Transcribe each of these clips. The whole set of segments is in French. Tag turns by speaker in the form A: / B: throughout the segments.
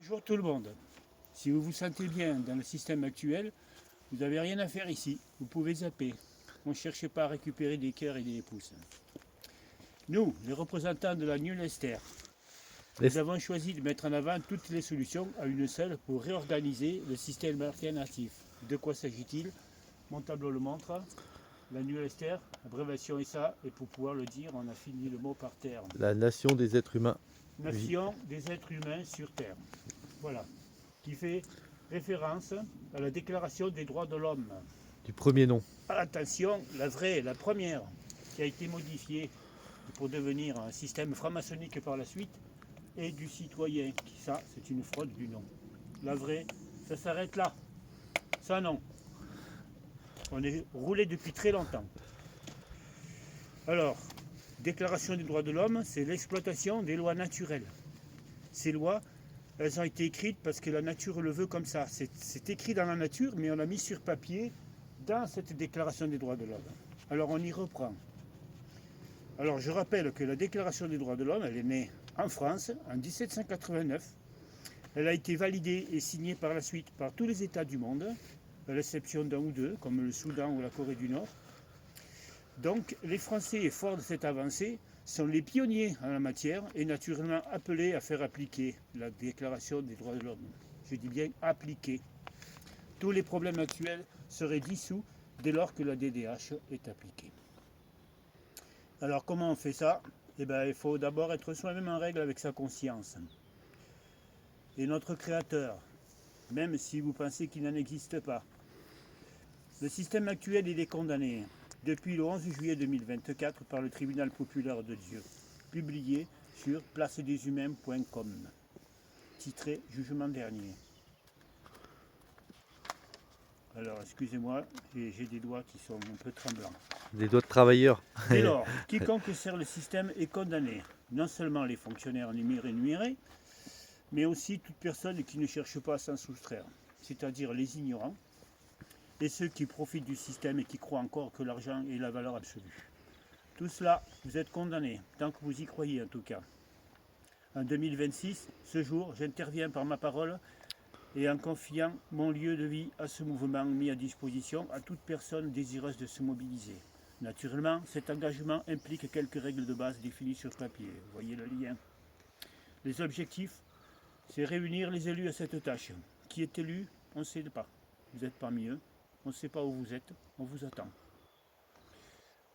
A: Bonjour tout le monde. Si vous vous sentez bien dans le système actuel, vous n'avez rien à faire ici. Vous pouvez zapper. Ne cherchez pas à récupérer des cœurs et des pouces. Nous, les représentants de la New Lester, nous avons choisi de mettre en avant toutes les solutions à une seule pour réorganiser le système alternatif. De quoi s'agit-il? Mon tableau le montre. La New Lester, abréviation est ça, et pour pouvoir le dire, on a fini le mot par terre.
B: La nation des êtres humains.
A: Nation des êtres humains sur Terre. Voilà. Qui fait référence à la Déclaration des droits de l'homme.
B: Du premier nom.
A: Attention, la vraie, la première, qui a été modifiée pour devenir un système franc-maçonnique par la suite, et du citoyen. Ça, c'est une fraude du nom. La vraie, ça s'arrête là. Ça, non. On est roulé depuis très longtemps. Alors, Déclaration des droits de l'homme, c'est l'exploitation des lois naturelles. Ces lois, elles ont été écrites parce que la nature le veut comme ça. C'est écrit dans la nature, mais on l'a mis sur papier dans cette Déclaration des droits de l'homme. Alors on y reprend. Alors je rappelle que la Déclaration des droits de l'homme, elle est née en France en 1789. Elle a été validée et signée par la suite par tous les États du monde, à l'exception d'un ou deux, comme le Soudan ou la Corée du Nord. Donc les Français, forts de cette avancée, sont les pionniers en la matière et naturellement appelés à faire appliquer la Déclaration des droits de l'homme. Je dis bien appliquer. Tous les problèmes actuels seraient dissous dès lors que la DDH est appliquée. Alors comment on fait ça? Il faut d'abord être soi-même en règle avec sa conscience. Et notre Créateur, même si vous pensez qu'il n'en existe pas. Le système actuel, il est condamné depuis le 11 juillet 2024 par le tribunal populaire de Dieu, publié sur placedeshumains.com, titré Jugement dernier. Alors, excusez-moi, j'ai des doigts qui sont un peu tremblants.
B: Des doigts de travailleurs.
A: Dès lors, quiconque sert le système est condamné, non seulement les fonctionnaires numérés, mais aussi toute personne qui ne cherche pas à s'en soustraire, c'est-à-dire les ignorants, et ceux qui profitent du système et qui croient encore que l'argent est la valeur absolue. Tout cela, vous êtes condamnés, tant que vous y croyez en tout cas. En 2026, ce jour, j'interviens par ma parole et en confiant mon lieu de vie à ce mouvement mis à disposition à toute personne désireuse de se mobiliser. Naturellement, cet engagement implique quelques règles de base définies sur papier. Vous voyez le lien. Les objectifs, c'est réunir les élus à cette tâche. Qui est élu? On ne sait pas. Vous êtes parmi eux. On ne sait pas où vous êtes, on vous attend.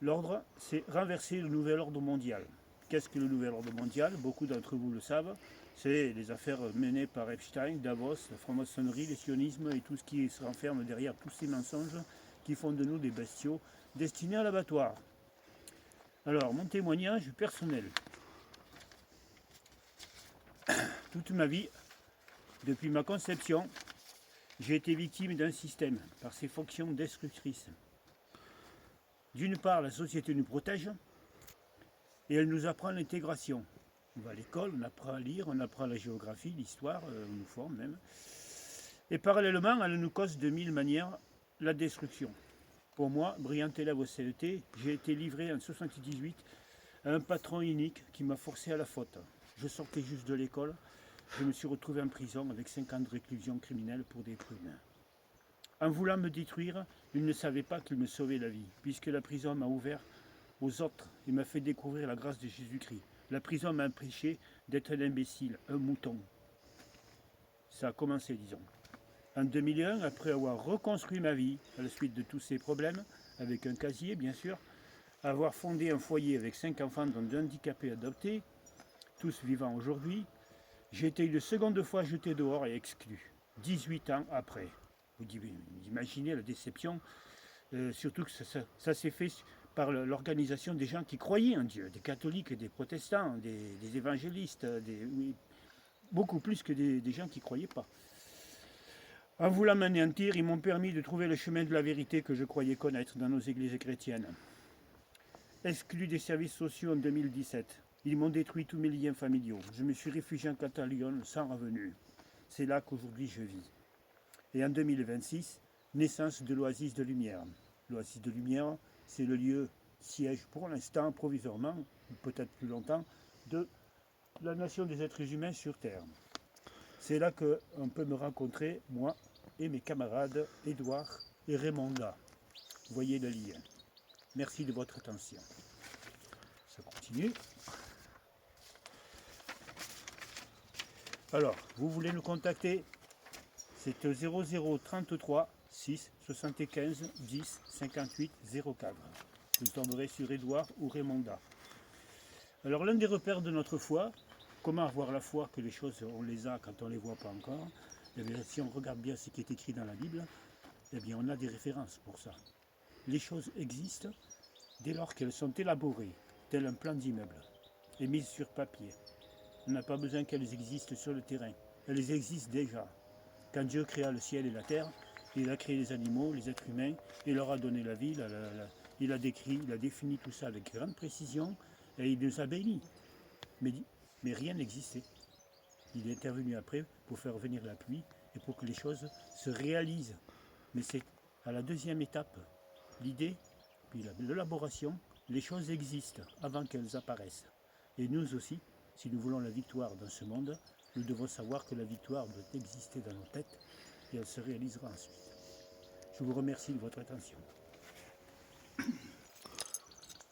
A: L'ordre, c'est renverser le nouvel ordre mondial. Qu'est-ce que le nouvel ordre mondial? Beaucoup d'entre vous le savent. C'est les affaires menées par Epstein, Davos, la franc-maçonnerie, le sionisme et tout ce qui se renferme derrière tous ces mensonges qui font de nous des bestiaux destinés à l'abattoir. Alors, mon témoignage personnel. Toute ma vie, depuis ma conception, j'ai été victime d'un système par ses fonctions destructrices. D'une part, la société nous protège et elle nous apprend l'intégration. On va à l'école, on apprend à lire, on apprend la géographie, l'histoire, on nous forme même. Et parallèlement, elle nous cause de mille manières la destruction. Pour moi, brillant élève au CET, j'ai été livré en 1978 à un patron unique qui m'a forcé à la faute. Je sortais juste de l'école. Je me suis retrouvé en prison avec 5 ans de réclusion criminelle pour des prunes. En voulant me détruire, il ne savait pas qu'il me sauvait la vie, puisque la prison m'a ouvert aux autres et m'a fait découvrir la grâce de Jésus-Christ. La prison m'a empêché d'être un imbécile, un mouton. Ça a commencé, disons. En 2001, après avoir reconstruit ma vie, à la suite de tous ces problèmes, avec un casier bien sûr, avoir fondé un foyer avec 5 enfants dont 2 handicapés adoptés, tous vivants aujourd'hui, j'ai été une seconde fois jeté dehors et exclu, 18 ans après. Vous imaginez la déception, surtout que ça s'est fait par l'organisation des gens qui croyaient en Dieu, des catholiques, des protestants, des évangélistes, beaucoup plus que des gens qui ne croyaient pas. En voulant m'anéantir, ils m'ont permis de trouver le chemin de la vérité que je croyais connaître dans nos églises chrétiennes. Exclu des services sociaux en 2017, ils m'ont détruit tous mes liens familiaux. Je me suis réfugié en Catalogne sans revenu. C'est là qu'aujourd'hui je vis. Et en 2026, naissance de l'Oasis de Lumière. L'Oasis de Lumière, c'est le lieu siège pour l'instant, provisoirement, ou peut-être plus longtemps, de la nation des êtres humains sur Terre. C'est là qu'on peut me rencontrer, moi et mes camarades Édouard et Raymonda. Vous voyez le lien. Merci de votre attention. Ça continue. Alors, vous voulez nous contacter? C'est 0033 6 75 10 58 04. Vous tomberez sur Édouard ou Raymonda. Alors, l'un des repères de notre foi, comment avoir la foi que les choses, on les a quand on ne les voit pas encore, eh bien, si on regarde bien ce qui est écrit dans la Bible, eh bien, on a des références pour ça. Les choses existent dès lors qu'elles sont élaborées, tel un plan d'immeuble, et mises sur papier. On n'a pas besoin qu'elles existent sur le terrain. Elles existent déjà. Quand Dieu créa le ciel et la terre, il a créé les animaux, les êtres humains, et leur a donné la vie, il a décrit, il a défini tout ça avec grande précision, et il nous a bénis. Mais rien n'existait. Il est intervenu après pour faire venir la pluie et pour que les choses se réalisent. Mais c'est à la deuxième étape, l'idée, puis l'élaboration, les choses existent avant qu'elles apparaissent. Et nous aussi, si nous voulons la victoire dans ce monde, nous devons savoir que la victoire doit exister dans nos têtes et elle se réalisera ensuite. Je vous remercie de votre attention.